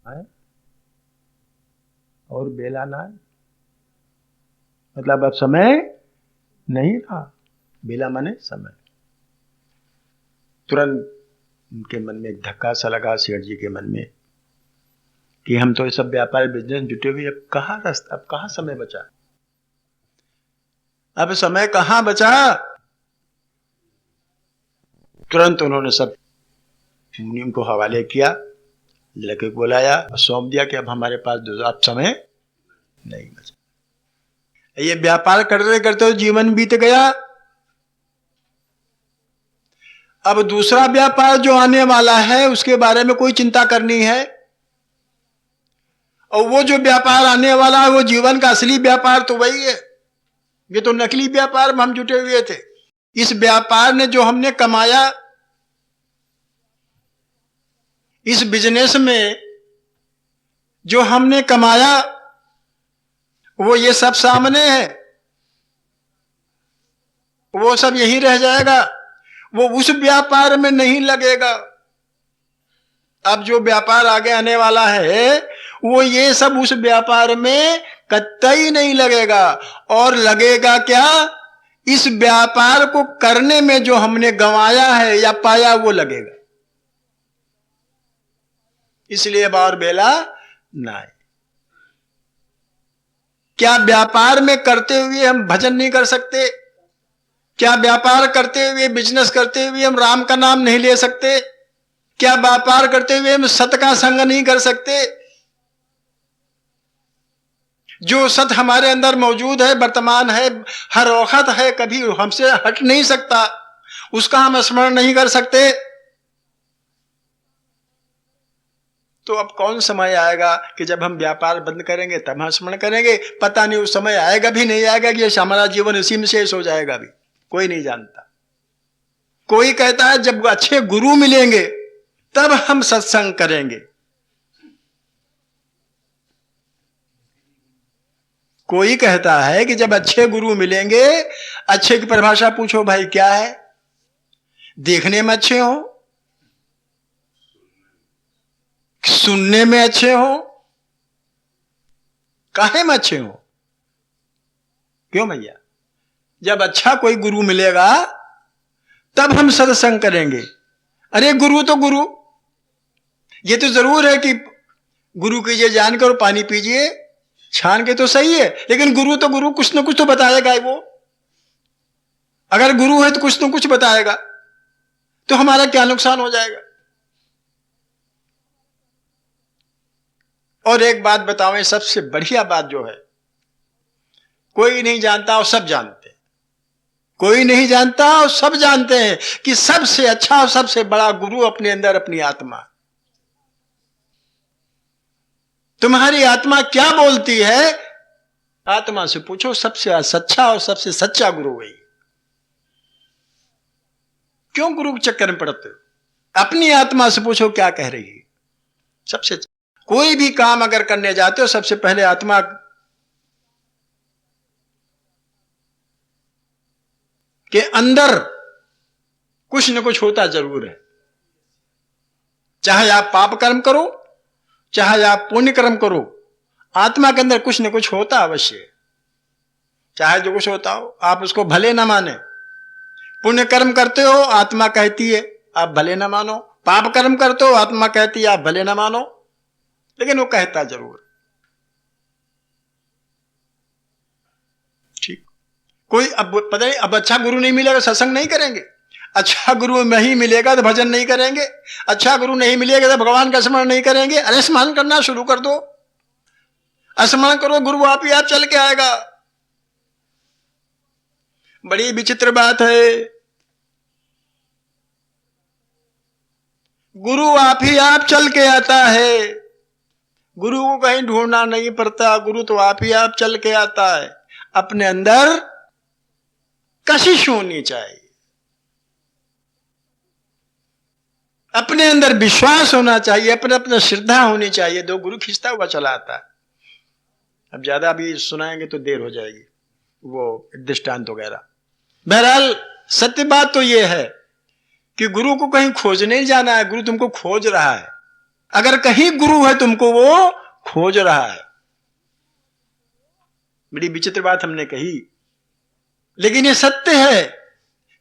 है और बेला ना है, मतलब अब समय नहीं रहा। बेला माने समय। तुरंत उनके मन में एक धक्का सा लगा सेठ जी के मन में कि हम तो ये सब व्यापार बिजनेस जुटे हुए, अब कहाँ रास्ता, अब कहाँ समय बचा, अब समय कहाँ बचा। तुरंत उन्होंने सब मुनियों को हवाले किया, लड़के को बुलाया और सौंप दिया कि अब हमारे पास अब समय नहीं बचा। ये व्यापार करते करते जीवन बीत गया। अब दूसरा व्यापार जो आने वाला है उसके बारे में कोई चिंता करनी है, और वो जो व्यापार आने वाला है वो जीवन का असली व्यापार तो वही है। ये तो नकली व्यापार में हम जुटे हुए थे। इस व्यापार ने जो हमने कमाया, इस बिजनेस में जो हमने कमाया, वो ये सब सामने है, वो सब यही रह जाएगा, वो उस व्यापार में नहीं लगेगा। अब जो व्यापार आगे आने वाला है वो ये सब उस व्यापार में कतई नहीं लगेगा। और लगेगा क्या, इस व्यापार को करने में जो हमने गंवाया है या पाया वो लगेगा। इसलिए अब और बेला ना आए। क्या व्यापार में करते हुए हम भजन नहीं कर सकते? क्या व्यापार करते हुए, बिजनेस करते हुए हम राम का नाम नहीं ले सकते? क्या व्यापार करते हुए हम सत का संग नहीं कर सकते? जो सत हमारे अंदर मौजूद है, वर्तमान है, हर वक्त है, कभी हमसे हट नहीं सकता, उसका हम स्मरण नहीं कर सकते। तो अब कौन समय आएगा कि जब हम व्यापार बंद करेंगे तब हम स्मरण करेंगे? पता नहीं, उस समय आएगा भी नहीं आएगा कि हमारा जीवन इसी में शेष हो जाएगा, भी कोई नहीं जानता। कोई कहता है जब अच्छे गुरु मिलेंगे तब हम सत्संग करेंगे, कोई कहता है कि जब अच्छे गुरु मिलेंगे। अच्छे की परिभाषा पूछो भाई क्या है? देखने में अच्छे हो, सुनने में अच्छे हो, काहे में अच्छे हो? क्यों भैया? जब अच्छा कोई गुरु मिलेगा तब हम सत्संग करेंगे। अरे गुरु तो गुरु, ये तो जरूर है कि गुरु कीजिए जानकर और पानी पीजिए छान के, तो सही है, लेकिन गुरु तो गुरु, कुछ ना कुछ तो बताएगा वो। अगर गुरु है तो कुछ ना कुछ बताएगा, तो हमारा क्या नुकसान हो जाएगा? और एक बात बताओ, सबसे बढ़िया बात जो है, कोई नहीं जानता और सब जानते हैं। कोई नहीं जानता और सब जानते हैं कि सबसे अच्छा और सबसे बड़ा गुरु अपने अंदर अपनी आत्मा। तुम्हारी आत्मा क्या बोलती है? आत्मा से पूछो, सबसे सच्चा और सबसे सच्चा गुरु वही। क्यों गुरु के चक्कर में पड़ते हो? अपनी आत्मा से पूछो क्या कह रही है। सबसे कोई भी काम अगर करने जाते हो, सबसे पहले आत्मा के अंदर कुछ न कुछ होता जरूर है। चाहे आप पाप कर्म करो, चाहे आप पुण्य कर्म करो, आत्मा के अंदर कुछ न कुछ होता अवश्य। चाहे जो कुछ होता हो, आप उसको भले ना माने। पुण्य कर्म करते हो, आत्मा कहती है आप भले ना मानो। पाप कर्म करते हो, आत्मा कहती है आप भले ना मानो, लेकिन वो कहता जरूर। ठीक, कोई अब पता नहीं, अब अच्छा गुरु नहीं मिलेगा सत्संग नहीं करेंगे। अच्छा गुरु नहीं मिलेगा तो भजन नहीं करेंगे। अच्छा गुरु नहीं मिलेगा तो भगवान का स्मरण नहीं करेंगे। अरे स्मरण करना शुरू कर दो, स्मरण करो, गुरु आप ही आप चल के आएगा। बड़ी विचित्र बात है, गुरु आप ही आप चल के आता है। गुरु को कहीं ढूंढना नहीं पड़ता, गुरु तो आप ही आप चल के आता है। अपने अंदर कशिश होनी चाहिए, अपने अंदर विश्वास होना चाहिए, अपने अपने श्रद्धा होनी चाहिए। दो गुरु खींचता हुआ चला आता है। अब ज्यादा भी सुनाएंगे तो देर हो जाएगी, वो दृष्टांत वगैरह। बहरहाल सत्य बात तो यह है कि गुरु को कहीं खोजने नहीं जाना है, गुरु तुमको खोज रहा है। अगर कहीं गुरु है तुमको वो खोज रहा है। बड़ी विचित्र बात हमने कही, लेकिन ये सत्य है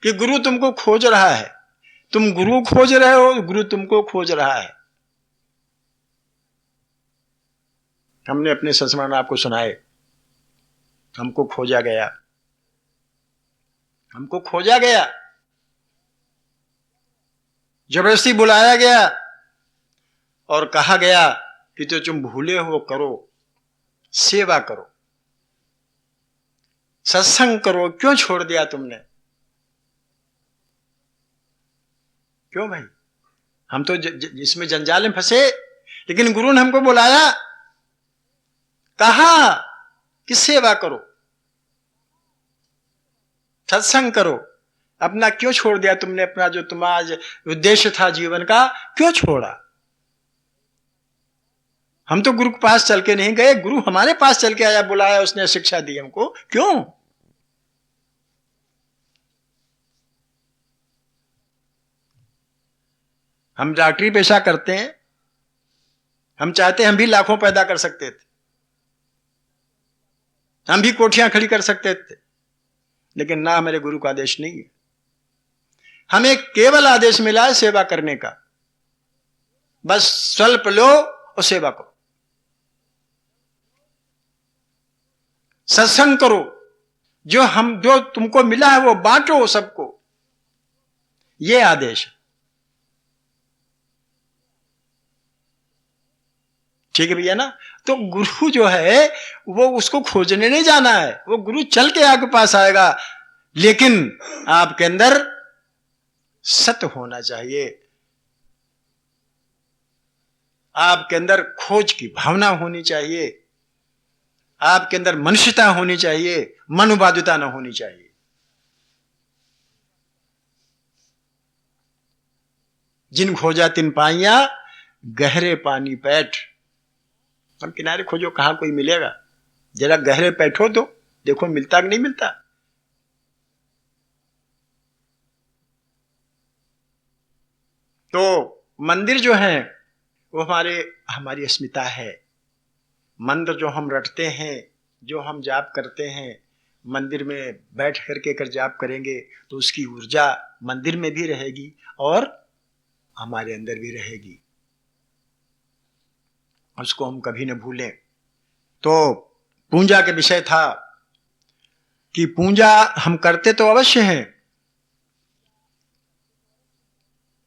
कि गुरु तुमको खोज रहा है। तुम गुरु खोज रहे हो, गुरु तुमको खोज रहा है। हमने अपने संस्मरण आपको सुनाए, हमको खोजा गया, हमको खोजा गया, जबरदस्ती बुलाया गया और कहा गया कि तो तुम भूले हो करो, सेवा करो, सत्संग करो। क्यों छोड़ दिया तुमने? क्यों भाई? हम तो इसमें जंजाल में फंसे, लेकिन गुरु ने हमको बुलाया, कहा कि सेवा करो, सत्संग करो। अपना क्यों छोड़ दिया तुमने? अपना जो तुम्हारा उद्देश्य था जीवन का, क्यों छोड़ा? हम तो गुरु के पास चल के नहीं गए, गुरु हमारे पास चल के आया, बुलाया, उसने शिक्षा दी हमको। क्यों? हम डॉक्टरी पेशा करते हैं, हम चाहते हम भी लाखों पैदा कर सकते थे, हम भी कोठियां खड़ी कर सकते थे, लेकिन ना, हमारे गुरु का आदेश नहीं है। हमें केवल आदेश मिला है सेवा करने का। बस स्वल्प लो और सेवा करो, सत्संग करो, जो तुमको मिला है वो बांटो सबको, ये आदेश है। ठीक है भैया ना? तो गुरु जो है वो उसको खोजने नहीं जाना है, वो गुरु चल के आपके पास आएगा, लेकिन आपके अंदर सत्य होना चाहिए, आपके अंदर खोज की भावना होनी चाहिए, आपके अंदर मनुष्यता होनी चाहिए, मनुवादिता न होनी चाहिए। जिन खोजा तिन पाइया, गहरे पानी पैठ। हम किनारे खोजो, कहां कोई मिलेगा? जरा गहरे बैठो तो देखो मिलता कि नहीं मिलता। तो मंदिर जो है वो हमारी अस्मिता है। मंत्र जो हम रटते हैं, जो हम जाप करते हैं, मंदिर में बैठ करके कर जाप करेंगे तो उसकी ऊर्जा मंदिर में भी रहेगी और हमारे अंदर भी रहेगी, उसको हम कभी न भूलें। तो पूजा के विषय था कि पूजा हम करते तो अवश्य हैं।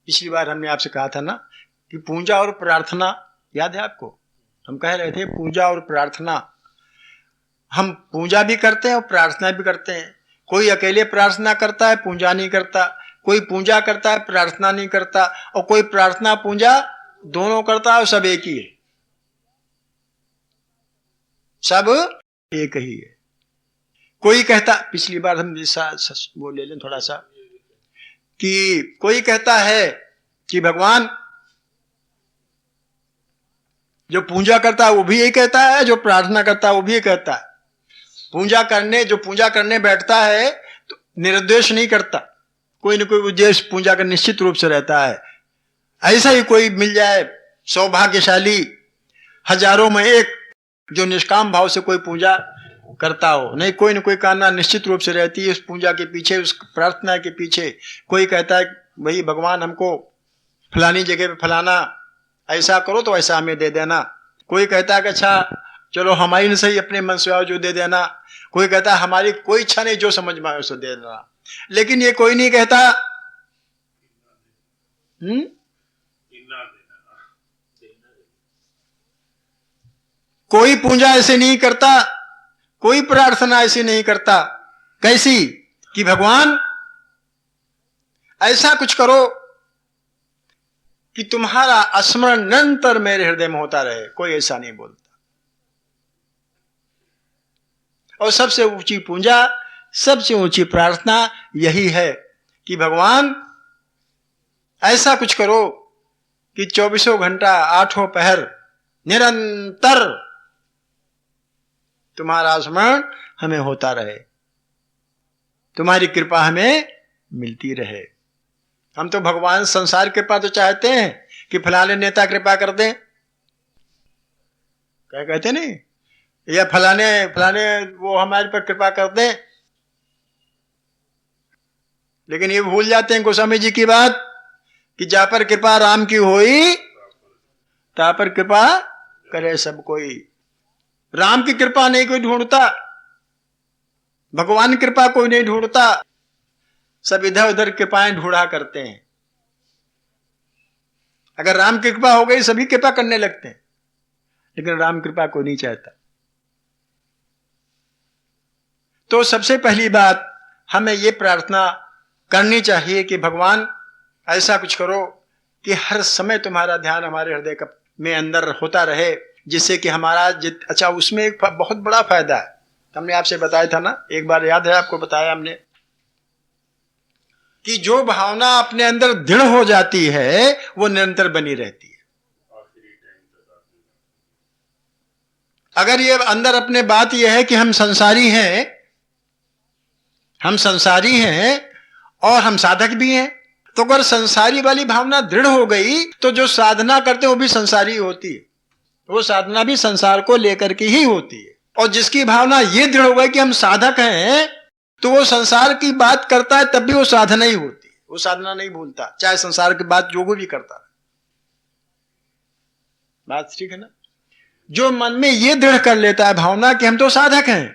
पिछली बार हमने आपसे कहा था ना कि पूजा और प्रार्थना, याद है आपको? हम कह रहे थे पूजा और प्रार्थना, हम पूजा भी करते हैं और प्रार्थना भी करते हैं। कोई अकेले प्रार्थना करता है, पूजा नहीं करता, कोई पूजा करता है, प्रार्थना नहीं करता, और कोई प्रार्थना पूजा दोनों करता है और सब एक ही है, सब एक ही है। कोई कहता, पिछली बार हम वो ले लें थोड़ा सा, कि कोई कहता है कि भगवान, जो पूजा करता है वो भी यही कहता है, जो प्रार्थना करता है वो भी यही कहता है। जो पूजा करने बैठता है तो निरुद्देश्य नहीं करता, कोई न कोई उद्देश्य पूजा का निश्चित रूप से रहता है। ऐसा ही कोई मिल जाए सौभाग्यशाली, हजारों में एक, जो निष्काम भाव से कोई पूजा करता हो। नहीं, कोई न कोई कामना निश्चित रूप से रहती है उस पूजा के पीछे, उस प्रार्थना के पीछे। कोई कहता है भाई भगवान हमको फलानी जगह पे फलाना ऐसा करो तो ऐसा हमें दे देना। कोई कहता है कि अच्छा चलो हमारी नहीं सही, अपने मन से आओ जो दे देना। कोई कहता है हमारी कोई इच्छा नहीं, जो समझ में आए उसे दे देना। लेकिन ये कोई नहीं कहता कोई पूजा ऐसे नहीं करता, कोई प्रार्थना ऐसी नहीं करता। कैसी? कि भगवान ऐसा कुछ करो कि तुम्हारा स्मरण निरंतर मेरे हृदय में होता रहे। कोई ऐसा नहीं बोलता। और सबसे ऊंची पूजा, सबसे ऊंची प्रार्थना यही है कि भगवान ऐसा कुछ करो कि 24 घंटा 8 पहर निरंतर तुम्हारा स्मरण हमें होता रहे, तुम्हारी कृपा हमें मिलती रहे। हम तो भगवान संसार कृपा तो चाहते हैं, कि फलाने नेता कृपा कर दें, क्या कहते नहीं, या फलाने फलाने वो हमारे पर कृपा कर दें। लेकिन ये भूल जाते हैं गोस्वामी जी की बात कि जा पर कृपा राम की होई ता पर कृपा करे सब कोई। राम की कृपा नहीं कोई ढूंढता, भगवान कृपा कोई नहीं ढूंढता, सब इधर उधर कृपाएं ढूंढा करते हैं। अगर राम की कृपा हो गई सभी कृपा करने लगते हैं, लेकिन राम कृपा कोई नहीं चाहता। तो सबसे पहली बात हमें यह प्रार्थना करनी चाहिए कि भगवान ऐसा कुछ करो कि हर समय तुम्हारा ध्यान हमारे हृदय में अंदर होता रहे, जिससे कि हमारा अच्छा उसमें एक बहुत बड़ा फायदा है। हमने आपसे बताया था ना, एक बार याद है आपको बताया हमने कि जो भावना अपने अंदर दृढ़ हो जाती है वो निरंतर बनी रहती है। अगर ये अंदर अपने बात यह है कि हम संसारी हैं, हम संसारी हैं और हम साधक भी हैं, तो अगर संसारी वाली भावना दृढ़ हो गई तो जो साधना करते हैं वो भी संसारी होती है, वो साधना भी संसार को लेकर के ही होती है। और जिसकी भावना ये दृढ़ हो गई कि हम साधक हैं, तो वो संसार की बात करता है तब भी वो साधना ही होती है, वो साधना नहीं भूलता, चाहे संसार की बात जो भी करता है। बात ठीक है ना? जो मन में ये दृढ़ कर लेता है भावना कि हम तो साधक हैं,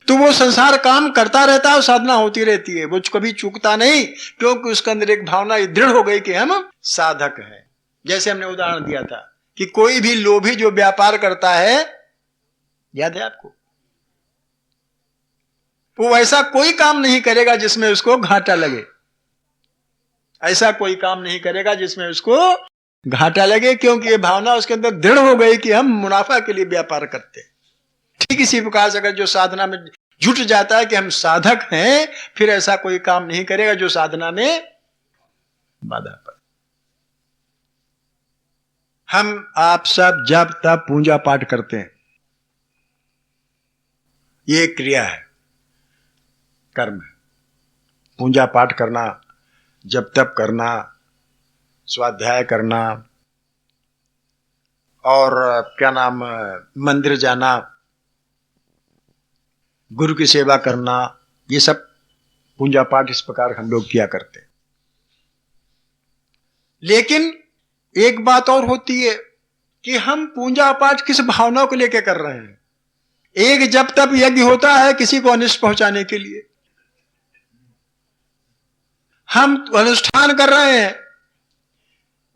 तो वो संसार काम करता रहता है और साधना होती रहती है, वो कभी चूकता नहीं, क्योंकि उसके अंदर एक भावना दृढ़ हो गई कि हम साधक हैं। जैसे हमने उदाहरण दिया था कि कोई भी लोभी जो व्यापार करता है, याद है आपको, वो ऐसा कोई काम नहीं करेगा जिसमें उसको घाटा लगे, ऐसा कोई काम नहीं करेगा जिसमें उसको घाटा लगे, क्योंकि ये भावना उसके अंदर दृढ़ हो गई कि हम मुनाफा के लिए व्यापार करते हैं। ठीक इसी प्रकार से अगर जो साधना में जुट जाता है कि हम साधक हैं, फिर ऐसा कोई काम नहीं करेगा जो साधना में बाधा पड़े। हम आप सब जब तब पूजा पाठ करते हैं, ये क्रिया है, कर्म है। पूजा पाठ करना, जब तब करना, स्वाध्याय करना, और क्या नाम, मंदिर जाना, गुरु की सेवा करना, ये सब पूजा पाठ इस प्रकार हम लोग किया करते हैं। लेकिन एक बात और होती है कि हम पूजा पाठ किस भावना को लेकर कर रहे हैं। एक जब तब यज्ञ होता है किसी को अनिष्ट पहुंचाने के लिए, हम अनुष्ठान कर रहे हैं,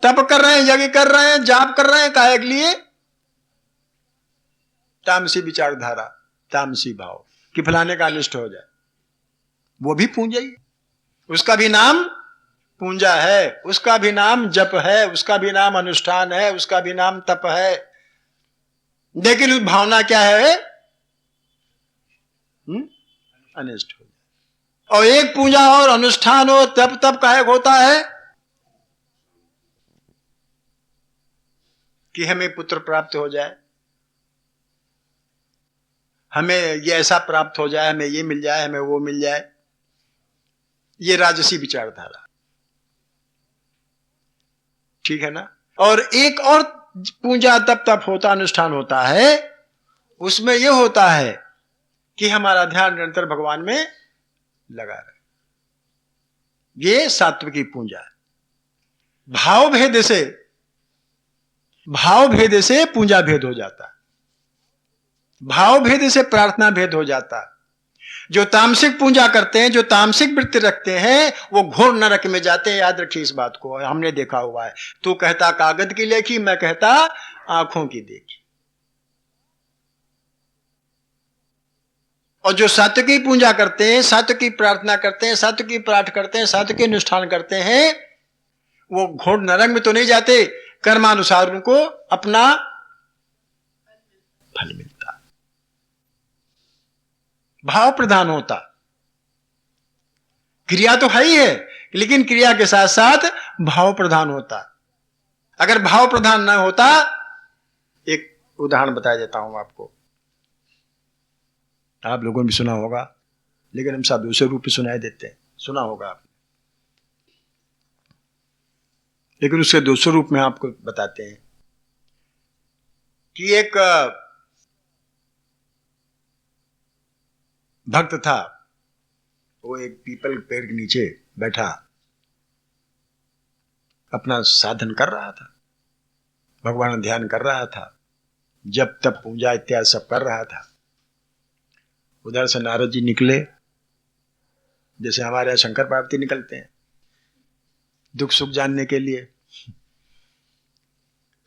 तप कर रहे हैं, यज्ञ कर रहे हैं, जाप कर रहे हैं, काहे के लिए? तामसी विचारधारा, तामसी भाव कि फलाने का अनिष्ट हो जाए, वो भी पूजा ही, उसका भी नाम पूजा है, उसका भी नाम जप है, उसका भी नाम अनुष्ठान है, उसका भी नाम तप है। लेकिन उस भावना क्या है? अनिष्ट हो जाए। और एक पूजा और अनुष्ठान हो, तप काहे होता है कि हमें पुत्र प्राप्त हो जाए, हमें ये ऐसा प्राप्त हो जाए, हमें ये मिल जाए, हमें वो मिल जाए। ये राजसी विचारधारा, ठीक है ना? और एक और पूजा तप होता, अनुष्ठान होता है, उसमें यह होता है कि हमारा ध्यान निरंतर भगवान में लगा रहे। ये सात्विकी पूजा है। भाव भेद से पूजा भेद हो जाता है, भाव भेद से प्रार्थना भेद हो जाता है। जो तामसिक पूजा करते हैं, जो तामसिक वृत्ति रखते हैं, वो घोर नरक में जाते हैं। याद रखिए इस बात को, हमने देखा हुआ है। तू कहता कागज की लेखी, मैं कहता आंखों की देखी। और जो सत्य की पूजा करते हैं, सत्य की प्रार्थना करते हैं, सत्य की पाठ करते हैं, सत्य के अनुष्ठान करते हैं, वो घोर नरक में तो नहीं जाते, कर्मानुसार उनको अपना फल मिलता, भाव प्रधान होता। क्रिया तो है ही है, लेकिन क्रिया के साथ साथ भाव प्रधान होता। अगर भाव प्रधान न होता, एक उदाहरण बता देता हूं आपको, आप लोगों ने भी सुना होगा, लेकिन हम सब दूसरे रूप में सुनाई देते हैं। सुना होगा आपने। लेकिन उसके दूसरे रूप में आपको बताते हैं कि एक भक्त था, वो एक पीपल पेड़ के नीचे बैठा अपना साधन कर रहा था, भगवान ध्यान कर रहा था, जब तब पूजा इत्यादि सब कर रहा था। उधर से नारद जी निकले, जैसे हमारे यहाँ शंकर पार्वती निकलते हैं दुख सुख जानने के लिए,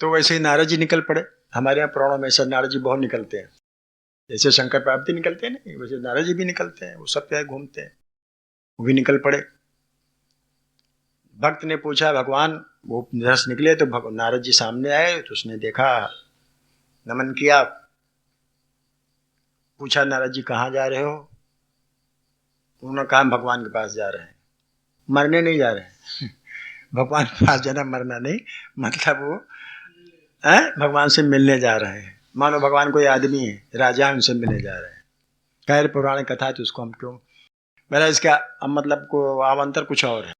तो वैसे ही नारद जी निकल पड़े। हमारे यहाँ पुराणों में ऐसा नारद जी बहुत निकलते हैं, जैसे शंकर पार्वती निकलते हैं ना, वैसे नारद जी भी निकलते हैं, वो सब जगह घूमते हैं, वो भी निकल पड़े। भक्त ने पूछा भगवान, वो नरस निकले तो नारद जी सामने आए, तो उसने देखा, नमन किया, पूछा नारद जी कहाँ जा रहे हो? उन्होंने कहा भगवान के पास जा रहे हैं। मरने नहीं जा रहे हैं भगवान के पास जाना मरना नहीं, मतलब वो भगवान से मिलने जा रहे हैं। मानो भगवान कोई आदमी है, राजा उनसे मिलने जा रहे हैं। खैर पौराणिक कथा है तो उसको हम क्यों, मेरा इसका मतलब को अवंतर कुछ और है।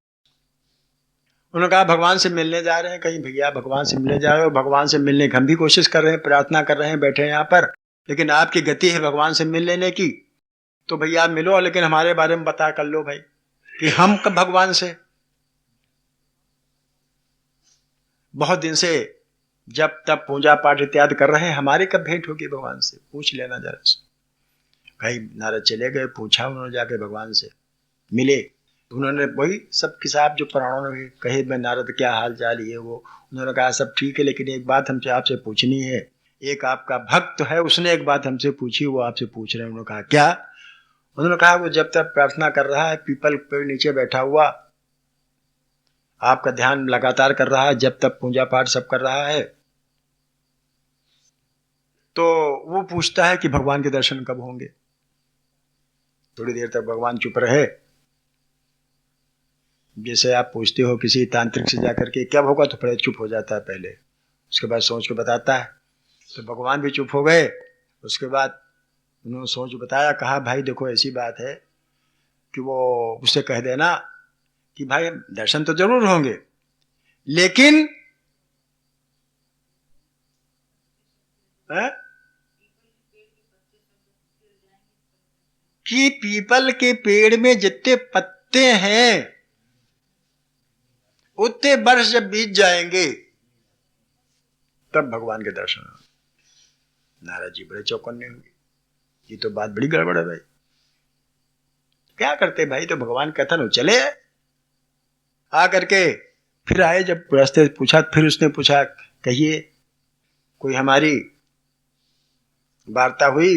उन्होंने कहा भगवान से मिलने जा रहे हैं। कहीं भैया भगवान से मिलने जा रहे हो? भगवान से मिलने की हम भी कोशिश कर रहे हैं, प्रार्थना कर रहे हैं, बैठे हैं यहाँ पर, लेकिन आपकी गति है भगवान से मिल लेने की, तो भैया आप मिलो, लेकिन हमारे बारे में बता कर लो भाई कि हम कब भगवान से बहुत दिन से जब तब पूजा पाठ इत्यादि कर रहे हैं, हमारी कब भेंट होगी भगवान से, पूछ लेना जरा से। भाई नारद चले गए, पूछा उन्होंने जाके भगवान से, मिले, उन्होंने वही सब किताब जो पुराणों में कहे, मैं नारद क्या हाल चाल ये वो, उन्होंने कहा सब ठीक है, लेकिन एक बात हमसे आपसे पूछनी है। एक आपका भक्त है, उसने एक बात हमसे पूछी, वो आपसे पूछ रहे हैं। उन्होंने कहा क्या? उन्होंने कहा वो जब तक प्रार्थना कर रहा है, पीपल पेड़ नीचे बैठा हुआ, आपका ध्यान लगातार कर रहा है, जब तक पूजा पाठ सब कर रहा है, तो वो पूछता है कि भगवान के दर्शन कब होंगे। थोड़ी देर तक भगवान चुप रहे, जैसे आप पूछते हो किसी तांत्रिक से जाकर के कब होगा, तो फिर चुप हो जाता है पहले, उसके बाद सोच के बताता है। तो भगवान भी चुप हो गए। उसके बाद उन्होंने सोच बताया, कहा भाई देखो ऐसी बात है कि वो उससे कह देना कि भाई दर्शन तो जरूर होंगे, लेकिन कि पीपल के पेड़ में जितने पत्ते हैं उतने वर्ष जब बीत जाएंगे तब भगवान के दर्शन होंगे। नारद जी बड़े चौकन्ने होंगे, ये तो बात बड़ी गड़बड़ है भाई, क्या करते भाई, तो भगवान कथन हो चले आ करके फिर आए। जब रास्ते पूछा, फिर उसने पूछा कहिए कोई हमारी वार्ता हुई?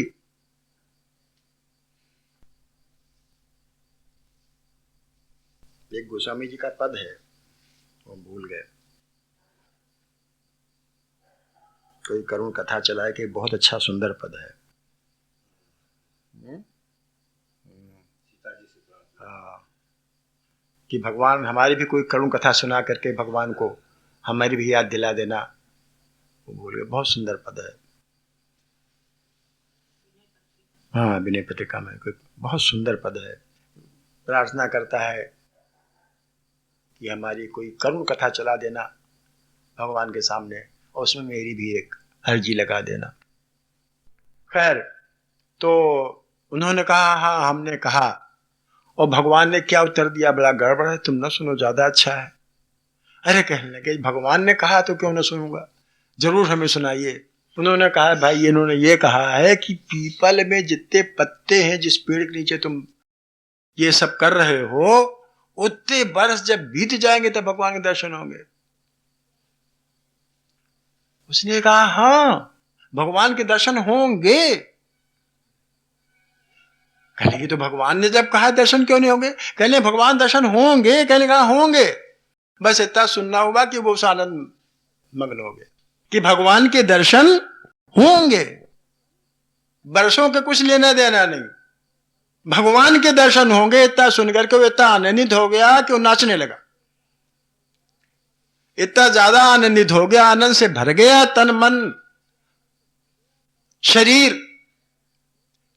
एक गोस्वामी जी का पद है, वो भूल गए, कोई करुण कथा चलाए कि बहुत अच्छा सुंदर पद है। कि भगवान हमारी भी कोई करुण कथा सुना करके भगवान को हमारी भी याद दिला देना, वो भूल गए। बहुत सुंदर पद है। हाँ, विनय पत्रिका में कोई बहुत सुंदर पद है। प्रार्थना करता है कि हमारी कोई करुण कथा चला देना भगवान के सामने, और उसमें मेरी भी एक अर्जी लगा देना। खैर, तो उन्होंने कहा हाँ हमने कहा, और भगवान ने क्या उत्तर दिया, बड़ा गड़बड़ है, तुम न सुनो, ज्यादा अच्छा है। अरे कहने लगे भगवान ने कहा तो क्यों न सुनूंगा, जरूर हमें सुनाइए। उन्होंने कहा भाई इन्होंने ये कहा है कि पीपल में जितने पत्ते हैं, जिस पेड़ के नीचे तुम ये सब कर रहे हो, उतने वर्ष जब बीत जाएंगे तब भगवान के दर्शन होंगे। उसने कहा हाँ भगवान के दर्शन होंगे। कहने की तो भगवान ने जब कहा दर्शन क्यों नहीं होंगे? कहने भगवान दर्शन होंगे, कहने कहा होंगे, बस इतना सुनना होगा कि वो उस आनंद मग्न हो गए कि भगवान के दर्शन होंगे। वर्षों के कुछ लेना देना नहीं, भगवान के दर्शन होंगे। इतना सुनकर के वो इतना आनंदित हो गया कि वो नाचने लगा, इतना ज्यादा आनंदित हो गया, आनंद से भर गया तन मन शरीर,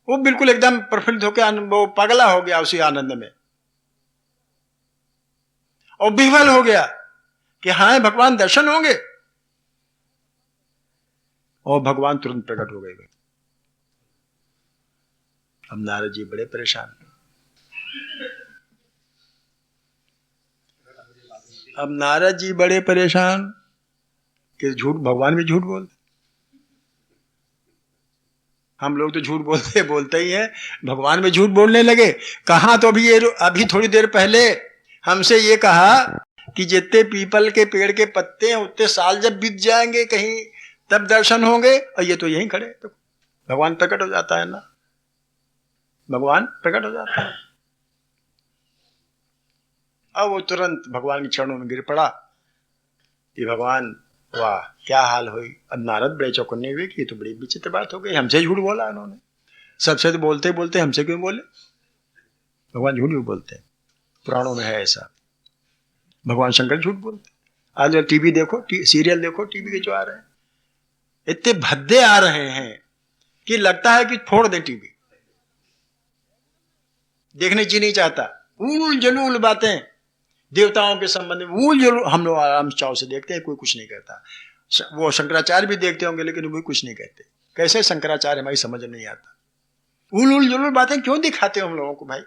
वो बिल्कुल एकदम प्रफुल्लित होकर वो पगला हो गया उसी आनंद में, और विह्वल हो गया। कि हाँ भगवान दर्शन होंगे, और भगवान तुरंत प्रकट हो गए। अब नारद जी बड़े परेशान। अब नारद जी बड़े परेशान कि झूठ, भगवान भी झूठ बोलते। हम लोग तो झूठ बोलते ही हैं, भगवान भी झूठ बोलने लगे। कहा तो अभी थोड़ी देर पहले हमसे ये कहा कि जितने पीपल के पेड़ के पत्ते हैं उतने साल जब बीत जाएंगे कहीं तब दर्शन होंगे, और ये तो यहीं खड़े। तो भगवान प्रकट हो जाता है ना, भगवान प्रकट हो जाता है। अब वो तुरंत भगवान के चरणों में गिर पड़ा कि भगवान वाह क्या हाल हुई। अब नारद बड़े चौकन्ने हुए कि ये तो बड़ी विचित्र बात हो गई, हमसे झूठ बोला इन्होंने। सबसे तो बोलते बोलते हमसे क्यों बोले? भगवान झूठ भी बोलते हैं, पुराणों में है ऐसा। भगवान शंकर झूठ बोलते। आज टीवी देखो, सीरियल देखो, टीवी के जो आ रहे हैं इतने भद्दे आ रहे हैं कि लगता है कि फोड़ दे टीवी। देखने जी नहीं चाहता, ऊल जलूल बातें देवताओं के संबंध में ऊल जलूल। हम लोग आराम चाव से देखते हैं, कोई कुछ नहीं कहता। वो शंकराचार्य भी देखते होंगे लेकिन वो कुछ नहीं कहते। कैसे शंकराचार्य हमारी समझ नहीं आता। ऊल जलूल बातें क्यों दिखाते हो हम लोगों को भाई?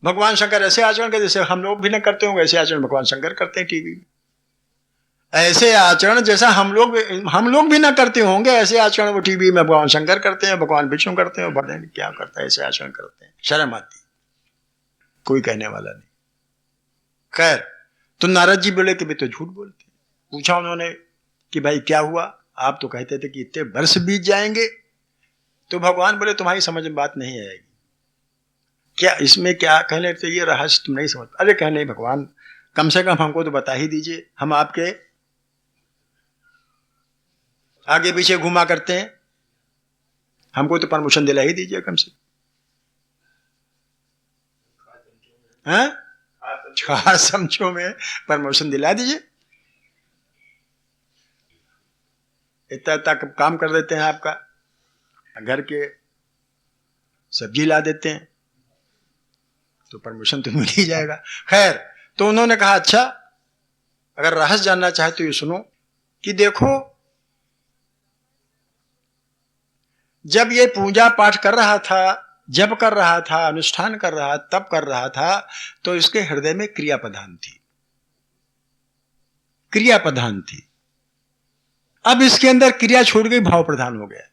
भगवान शंकर ऐसे आचरण करते जैसे हम लोग भी ना करते होंगे, ऐसे आचरण भगवान शंकर करते हैं टीवी में। ऐसे आचरण जैसा हम लोग भी ना करते होंगे, ऐसे आचरण वो टीवी में भगवान शंकर करते हैं, भगवान विष्णु करते हैं, भगवान क्या करता है, ऐसे आचरण करते हैं। शर्म आती, कोई कहने वाला नहीं। खैर, तो नारद जी बोले कि भाई तो झूठ बोलते। पूछा उन्होंने कि भाई क्या हुआ? आप तो कहते थे कि इतने वर्ष बीत जाएंगे। तो भगवान बोले तुम्हारी समझ में बात नहीं आएगी। क्या इसमें क्या कहने, तो ये रहस्य तुम नहीं समझ। अरे कह नहीं भगवान, कम से कम हमको तो बता ही दीजिए, हम आपके आगे पीछे घुमा करते हैं, हमको तो परमिशन दिला ही दीजिए कम से। हाँ समझो में परमिशन दिला दीजिए। इतना तक काम कर देते हैं आपका, घर के सब्जी ला देते हैं तो परमिशन तो मिल ही जाएगा। खैर, तो उन्होंने कहा अच्छा अगर रहस्य जानना चाहे तो ये सुनो कि देखो जब ये पूजा पाठ कर रहा था, जब कर रहा था, अनुष्ठान कर रहा, तब कर रहा था, तो इसके हृदय में क्रिया प्रधान थी, क्रिया प्रधान थी। अब इसके अंदर क्रिया छूट गई, भाव प्रधान हो गया।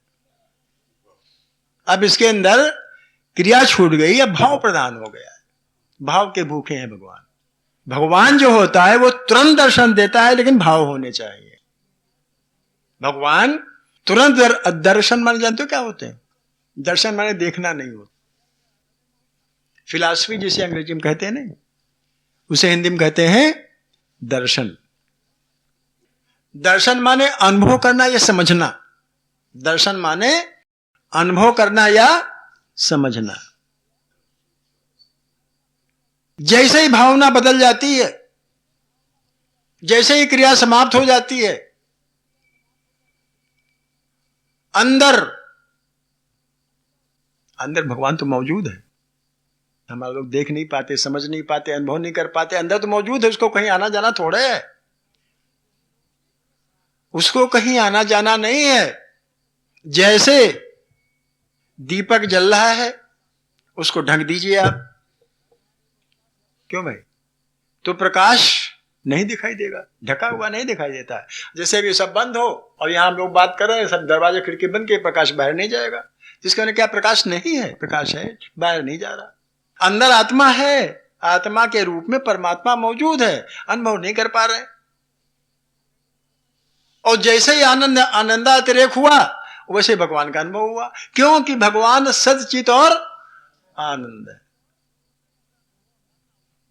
अब इसके अंदर क्रिया छूट गई, अब भाव प्रधान हो गया। भाव के भूखे हैं भगवान। भगवान जो होता है वो तुरंत दर्शन देता है, लेकिन भाव होने चाहिए। भगवान तुरंत दर्शन माने जानते हो क्या होते हैं? दर्शन माने देखना नहीं होता। फिलॉसफी जिसे अंग्रेजी में कहते हैं नहीं, उसे हिंदी में कहते हैं दर्शन। दर्शन माने अनुभव करना या समझना। दर्शन माने अनुभव करना या समझना। जैसे ही भावना बदल जाती है, जैसे ही क्रिया समाप्त हो जाती है, अंदर भगवान तो मौजूद है। हमारे लोग देख नहीं पाते, समझ नहीं पाते, अनुभव नहीं कर पाते। अंदर तो मौजूद है, उसको कहीं आना जाना थोड़े है, उसको कहीं आना जाना नहीं है। जैसे दीपक जल रहा है, उसको ढक दीजिए आप, क्यों भाई? तो प्रकाश नहीं दिखाई देगा, ढका हुआ नहीं दिखाई देता है। जैसे भी सब बंद हो और यहां हम लोग बात कर रहे हैं, सब दरवाजे खिड़की बंद के, प्रकाश बाहर नहीं जाएगा। जिसके क्या प्रकाश नहीं है, प्रकाश है, बाहर नहीं जा रहा। अंदर आत्मा है, आत्मा के रूप में परमात्मा मौजूद है, अनुभव नहीं कर पा रहे। और जैसे ही आनंदातिरेक हुआ वैसे भगवान का अनुभव हुआ, क्योंकि भगवान सच्चित और आनंद है।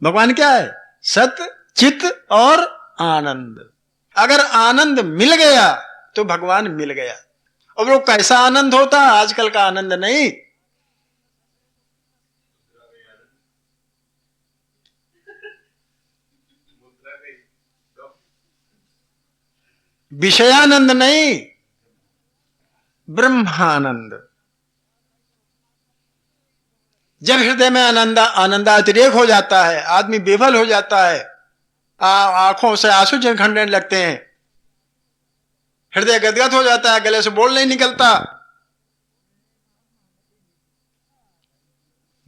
भगवान क्या है? सत, चित और आनंद। अगर आनंद मिल गया तो भगवान मिल गया। और वो कैसा आनंद होता है? आजकल का आनंद नहीं, विषयानंद नहीं, ब्रह्मानंद। जब हृदय में आनंदातिरेक हो जाता है, आदमी बेबल हो जाता है, आंखों से आंसू झरने लगते हैं, हृदय गदगद हो जाता है, गले से बोल नहीं निकलता,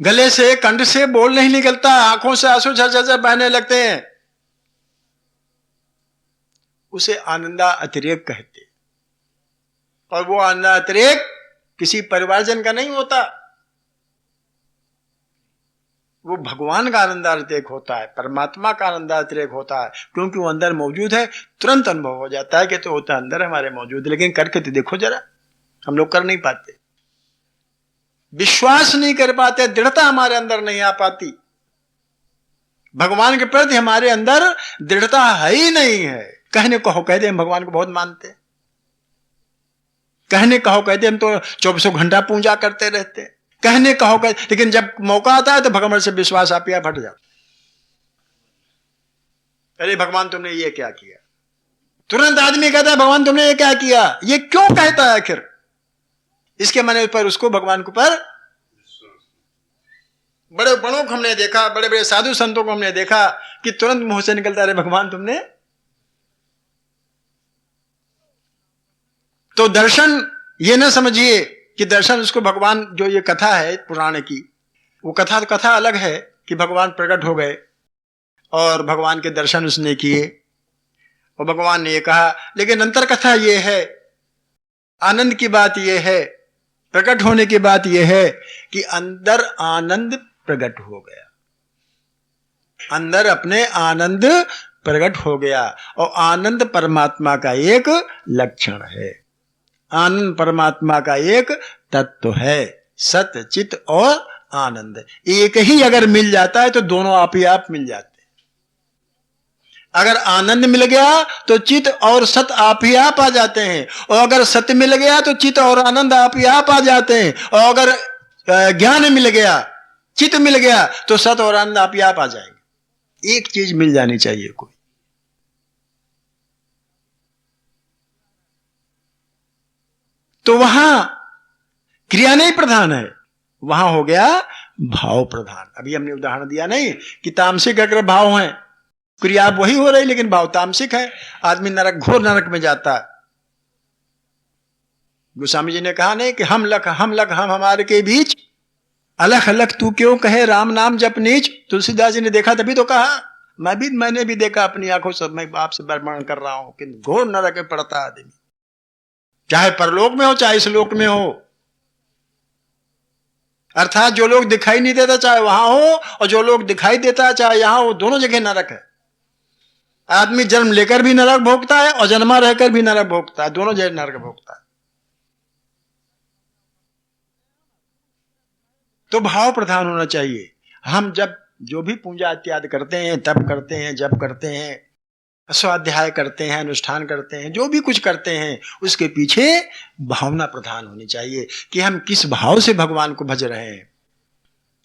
गले से कंठ से बोल नहीं निकलता, आंखों से आंसू झरझर बहने लगते हैं, उसे आनंदा अतिरेक कहते। और वो आनंदा अतिरेक किसी परिवारजन का नहीं होता, वो भगवान का आनंदातिरेक होता है, परमात्मा का आनंदातिरेक होता है, क्योंकि वो अंदर मौजूद है। तुरंत अनुभव हो जाता है कि तो होता अंदर हमारे मौजूद है, लेकिन करके तो देखो जरा, हम लोग कर नहीं पाते, विश्वास नहीं कर पाते, दृढ़ता हमारे अंदर नहीं आ पाती, भगवान के प्रति हमारे अंदर दृढ़ता है ही नहीं है। कहने कहो कहते हम भगवान को बहुत मानते, कहने कहो कहते हम तो 24 घंटा पूजा करते रहते, कहने कहो कहते, लेकिन जब मौका आता है तो भगवान से विश्वास आप फट जाता। अरे भगवान तुमने ये क्या किया, तुरंत आदमी कहता है भगवान तुमने ये क्या किया, ये क्यों कहता है आखिर, इसके मन पर उसको भगवान के ऊपर, बड़े बड़ों को हमने देखा, बड़े बड़े साधु संतों को हमने देखा कि तुरंत मुंह से निकलता है भगवान तुमने। तो दर्शन ये ना समझिए कि दर्शन उसको भगवान, जो ये कथा है पुराण की, वो कथा तो कथा अलग है कि भगवान प्रकट हो गए और भगवान के दर्शन उसने किए और भगवान ने ये कहा, लेकिन अंतर कथा ये है, आनंद की बात ये है, प्रकट होने की बात ये है कि अंदर आनंद प्रकट हो गया, अंदर अपने आनंद प्रकट हो गया। और आनंद परमात्मा का एक लक्षण है, आनंद परमात्मा का एक तत्व है, सत्य चित और आनंद एक ही अगर मिल जाता है तो दोनों आप ही आप मिल जाते हैं। अगर आनंद मिल गया तो चित और सत आप ही आप आ जाते हैं, और अगर सत्य मिल गया तो चित और आनंद आप ही आप आ जाते हैं, और अगर ज्ञान मिल गया, चित मिल गया तो सत और आनंद आप ही आप आ जाएंगे। एक चीज मिल जानी चाहिए कोई, तो वहां क्रिया नहीं प्रधान है, वहां हो गया भाव प्रधान। अभी हमने उदाहरण दिया नहीं कि तामसिक अगर भाव है, क्रिया वही हो रही लेकिन भाव तामसिक है, आदमी नरक, घोर नरक में जाता है। गोस्वामी जी ने कहा नहीं कि हम लख हम हमारे के बीच, अलख अलख तू क्यों कहे राम नाम जप नीच। तुलसीदास जी ने देखा तभी तो कहा, मैंने भी देखा अपनी आंखों से, मैं आपसे वर्णन कर रहा हूं कि घोर नरक में पड़ता आदमी, चाहे परलोक में हो चाहे इस लोक में हो। अर्थात जो लोग दिखाई नहीं देता चाहे वहां हो, और जो लोग दिखाई देता है चाहे यहां हो, दोनों जगह नरक है। आदमी जन्म लेकर भी नरक भोगता है और जन्मा रहकर भी नरक भोगता है, दोनों जगह नरक भोगता है। तो भाव प्रधान होना चाहिए। हम जब जो भी पूजा इत्यादि करते हैं, तप करते हैं, जप करते हैं, स्वाध्याय करते हैं, अनुष्ठान करते हैं, जो भी कुछ करते हैं, उसके पीछे भावना प्रधान होनी चाहिए कि हम किस भाव से भगवान को भज रहे हैं,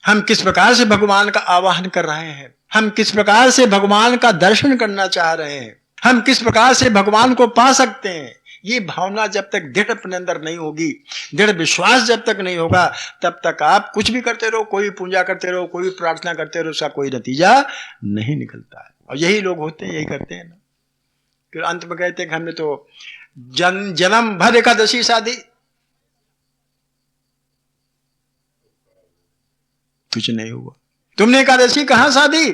हम किस प्रकार से भगवान का आवाहन कर रहे हैं, हम किस प्रकार से भगवान का दर्शन करना चाह रहे हैं, हम किस प्रकार से भगवान को पा सकते हैं। ये भावना जब तक दृढ़ अपने अंदर नहीं होगी, दृढ़ विश्वास जब तक नहीं होगा, तब तक आप कुछ भी करते रहो, कोई पूजा करते रहो, कोई प्रार्थना करते रहो, उसका कोई नतीजा नहीं निकलता है। और यही लोग होते हैं, यही करते हैं ना। फिर अंत में कहते हैं कि हमने तो जन्म भर एकादशी साधी, कुछ नहीं हुआ। तुमने एकादशी कहां साधी?